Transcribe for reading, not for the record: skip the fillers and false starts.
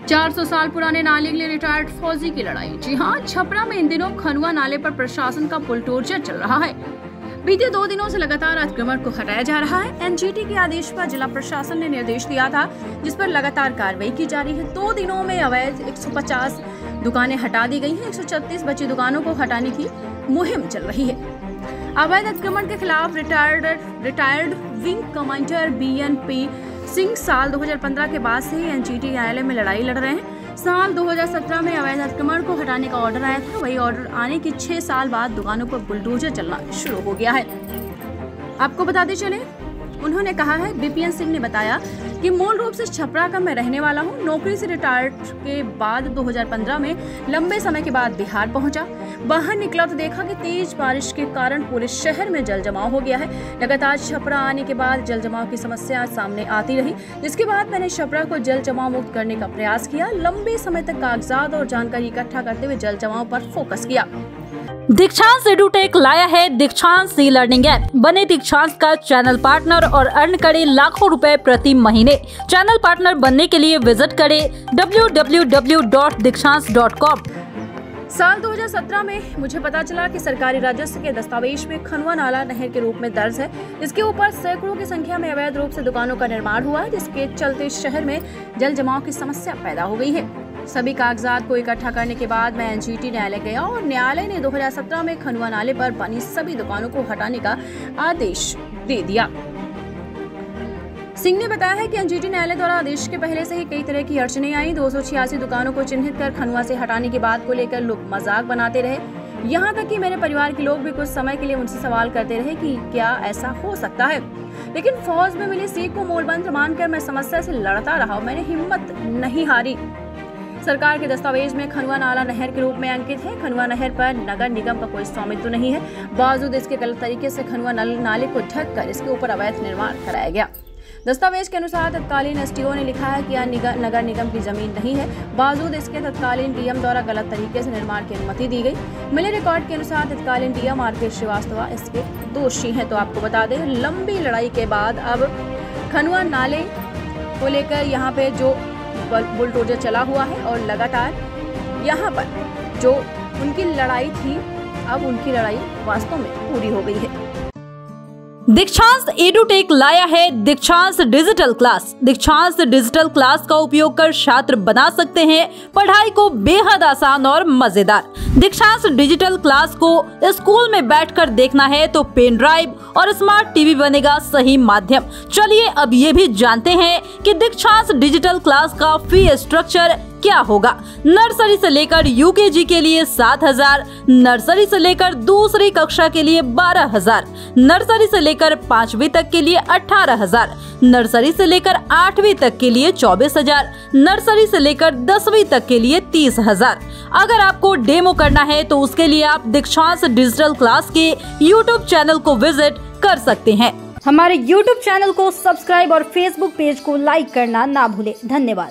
400 साल पुराने नाले के लिए रिटायर्ड फौजी की लड़ाई। जी हां, छपरा में इन दिनों खनुआ नाले पर प्रशासन का बुलडोजर चल रहा है। बीते 2 दिनों से लगातार अतिक्रमण को हटाया जा रहा है। एनजीटी के आदेश पर जिला प्रशासन ने निर्देश दिया था, जिस पर लगातार कार्रवाई की जा रही है। 2 दिनों में अवैध 150 दुकानें हटा दी गई हैं। 136 बची दुकानों को हटाने की मुहिम चल रही है। अवैध अतिक्रमण के खिलाफ retired wing commander BNP Singh साल 2015 के बाद से ही एनजीटी न्यायालय में लड़ाई लड़ रहे हैं। साल 2017 में अवैध अतिक्रमण को हटाने का ऑर्डर आया था। वही ऑर्डर आने के 6 साल बाद दुकानों पर बुलडोजर चलना शुरू हो गया है। आपको बताते चले, उन्होंने कहा है, बीपीएन सिंह ने बताया कि मूल रूप से छपरा का मैं रहने वाला हूं। नौकरी से रिटायर्ड के बाद 2015 में लंबे समय के बाद बिहार पहुंचा। बाहर निकला तो देखा कि तेज बारिश के कारण पूरे शहर में जल जमाव हो गया है। लगातार छपरा आने के बाद जल जमाव की समस्या सामने आती रही, जिसके बाद मैंने छपरा को जल जमाव मुक्त करने का प्रयास किया। लंबे समय तक कागजात और जानकारी इकट्ठा करते हुए जल जमाव पर फोकस किया। दीक्षांत एडुटेक लाया है दीक्षांत ई लर्निंग ऐप। बने दीक्षांत का चैनल पार्टनर और अर्न करें लाखों रुपए प्रति महीने। चैनल पार्टनर बनने के लिए विजिट करें www.dikshans.com। साल 2017 में मुझे पता चला कि सरकारी राजस्व के दस्तावेज में खनुआ नाला नहर के रूप में दर्ज है। इसके ऊपर सैकड़ों की संख्या में अवैध रूप से दुकानों का निर्माण हुआ है, जिसके चलते शहर में जल जमाव की समस्या पैदा हो गई है। सभी कागजात को इकट्ठा करने के बाद मैं एनजीटी न्यायालय गया और न्यायालय ने 2017 में खनुआ नाले पर बनी सभी दुकानों को हटाने का आदेश दे दिया। सिंह ने बताया है कि एनजीटी न्यायालय द्वारा आदेश के पहले से ही कई तरह की अड़चनें आई। 286 दुकानों को चिन्हित कर खनुआ से हटाने की बात को लेकर लोग मजाक बनाते रहे। यहाँ तक कि मेरे परिवार के लोग भी कुछ समय के लिए मुझसे सवाल करते रहे कि क्या ऐसा हो सकता है, लेकिन फौज में मिली सीख को मूलमंत्र मानकर मैं समस्या से लड़ता रहा। मैंने हिम्मत नहीं हारी। सरकार के दस्तावेज में खनुआ नाला नहर के रूप में अंकित है। खनुआ नहर पर नगर निगम का कोई स्वामित्व नहीं है। बावजूद इसके गलत तरीके से खनुआ नाले को ढककर इसके ऊपर अवैध निर्माण कराया गया। दस्तावेज के अनुसार तत्कालीन एसटीओ ने लिखा है कि यह नगर निगम की जमीन नहीं है। बावजूद इसके तत्कालीन डीएम द्वारा गलत तरीके से निर्माण की अनुमति दी गई। मिले रिकॉर्ड के अनुसार तत्कालीन डीएम आरके श्रीवास्तव इसके दोषी हैं। तो आपको बता दें, लंबी लड़ाई के बाद अब खनुआ नाले को लेकर यहाँ पे जो बुलडोजर चला हुआ है और लगातार यहाँ पर जो उनकी लड़ाई थी, अब उनकी लड़ाई वास्तव में पूरी हो गई है। दीक्षांत एडुटेक लाया है दीक्षांत डिजिटल क्लास। दीक्षांत डिजिटल क्लास का उपयोग कर छात्र बना सकते हैं पढ़ाई को बेहद आसान और मजेदार। दीक्षांत डिजिटल क्लास को स्कूल में बैठकर देखना है तो पेन ड्राइव और स्मार्ट टीवी बनेगा सही माध्यम। चलिए अब ये भी जानते हैं कि दीक्षांत डिजिटल क्लास का फी स्ट्रक्चर क्या होगा। नर्सरी से लेकर यूकेजी के लिए 7,000, नर्सरी से लेकर दूसरी कक्षा के लिए 12,000, नर्सरी से लेकर 5वीं तक के लिए 18,000, नर्सरी से लेकर 8वीं तक के लिए 24,000, नर्सरी से लेकर 10वीं तक के लिए 30,000। अगर आपको डेमो करना है तो उसके लिए आप दीक्षांत डिजिटल क्लास के यूट्यूब चैनल को विजिट कर सकते हैं। हमारे यूट्यूब चैनल को सब्सक्राइब और फेसबुक पेज को लाइक करना ना भूले। धन्यवाद।